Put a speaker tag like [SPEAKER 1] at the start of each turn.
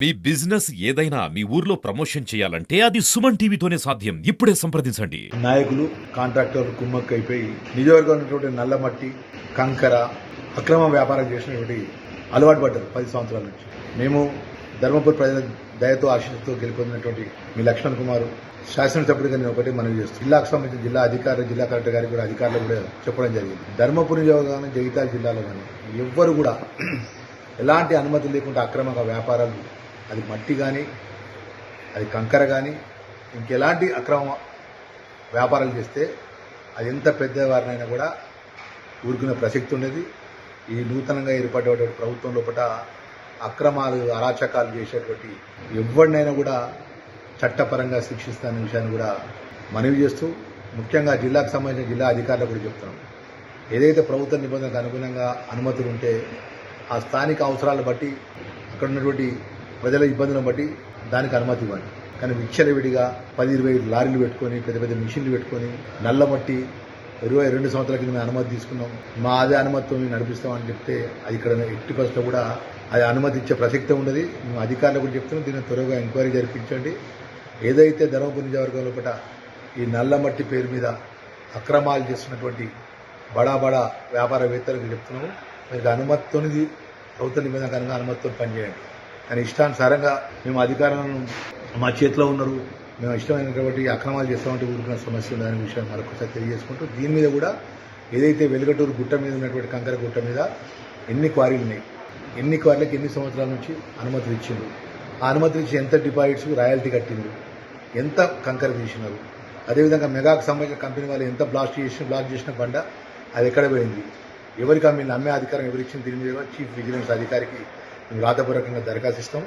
[SPEAKER 1] మీ business ఏదైనా మీ ఊర్లో promotion చేయాలంటే అది సుమన్ టీవీతోనే సాధ్యం. ఇప్పుడే సంప్రదించండి.
[SPEAKER 2] నాయకులు కాంట్రాక్టర్లు కుమ్మక్క అయిపోయి నియోజకవర్గంలో ఉన్నటువంటి నల్లమట్టి కంకర అక్రమ వ్యాపారం చేసినటువంటి అలవాటు పడ్డారు 10 సంవత్సరాల నుంచి. మేము ధర్మపురి ప్రజల దయతో ఆశీస్సుతో గెలుపొందినటువంటి మీ లక్ష్మణ్ కుమార్ శాసనసభ్యుడిగా నేను ఒకటి మనవి చేస్తాను. జిల్లాకు సంబంధించిన జిల్లా అధికారులు జిల్లా కలెక్టర్ గారికి కూడా అధికారులు కూడా చెప్పడం జరిగింది. ధర్మపురి నియోజకవర్గం జగిత్యాల జిల్లాలో కానీ ఎవ్వరు కూడా ఎలాంటి అనుమతి లేకుండా అక్రమంగా వ్యాపారాలు, అది మట్టి కానీ అది కంకర కానీ ఇంకెలాంటి అక్రమ వ్యాపారాలు చేస్తే అది ఎంత పెద్దవారినైనా కూడా ఊరుకునే ప్రసక్తి ఉండేది. ఈ నూతనంగా ఏర్పడేటువంటి ప్రభుత్వం లోపల అక్రమాలు అరాచకాలు చేసేటువంటి ఎవరినైనా కూడా చట్టపరంగా శిక్షిస్తానే విషయాన్ని కూడా మనవి చేస్తూ, ముఖ్యంగా జిల్లాకు సంబంధించిన జిల్లా అధికారులకు కూడా చెప్తున్నాం. ఏదైతే ప్రభుత్వ నిబంధనలకు అనుగుణంగా అనుమతులు ఉంటే ఆ స్థానిక అవసరాలను బట్టి అక్కడ ఉన్నటువంటి ప్రజల ఇబ్బందులను బట్టి దానికి అనుమతి ఇవ్వండి. కానీ విచ్చలవిడిగా 10-20 లారీలు పెట్టుకొని పెద్ద పెద్ద మిషన్లు పెట్టుకొని నల్లమట్టి 22 సంవత్సరాల కింద మేము అనుమతి తీసుకున్నాం, మా అదే అనుమతితో మేము నడిపిస్తామని చెప్తే అది ఇక్కడ ఎట్టి పరిస్థితుల్లో కూడా అది అనుమతి ఇచ్చే ప్రసక్తే ఉండదు. మేము అధికారులకు కూడా చెప్తున్నాం, దీన్ని త్వరగా ఎంక్వైరీ జరిపించండి. ఏదైతే ధర్మపురి నియోజకవర్గం లోపల ఈ నల్లమట్టి పేరు మీద అక్రమాలు చేస్తున్నటువంటి బడా వ్యాపారవేత్తలకు చెప్తున్నాము, మీకు అనుమతితో ప్రభుత్వ నిబంధనకు అనుమతితో పనిచేయండి. కానీ ఇష్టానుసారంగా మేము అధికారులను మా చేతిలో ఉన్నారు, మేము ఇష్టమైనటువంటి అక్రమాలు చేస్తామంటే ఊరుకున్న సమస్య ఉందనే విషయాన్ని మరొకసారి తెలియజేసుకుంటూ, దీని మీద కూడా ఏదైతే వెలుగటూరు గుట్ట మీద ఉన్నటువంటి కంకర గుట్ట మీద ఎన్ని క్వారీలు ఉన్నాయి, ఎన్ని క్వారీలకు ఎన్ని సంవత్సరాల నుంచి అనుమతులు ఇచ్చిండ్రు, ఆ అనుమతులు ఇచ్చి ఎంత డిపాజిట్స్ రాయల్టీ కట్టిండ్రు, ఎంత కంకర తీసినారు, అదేవిధంగా మెగాకు సంబంధించిన కంపెనీ వాళ్ళు ఎంత బ్లాక్ చేసిన బండ అది ఎక్కడ పోయింది, ఎవరికి మీరు నమ్మే అధికారం ఎవరిచ్చింది, దీని మీద చీఫ్ విజిలెన్స్ అధికారికి మేము రాతపూర్వకంగా దరఖాస్తు ఇస్తాం.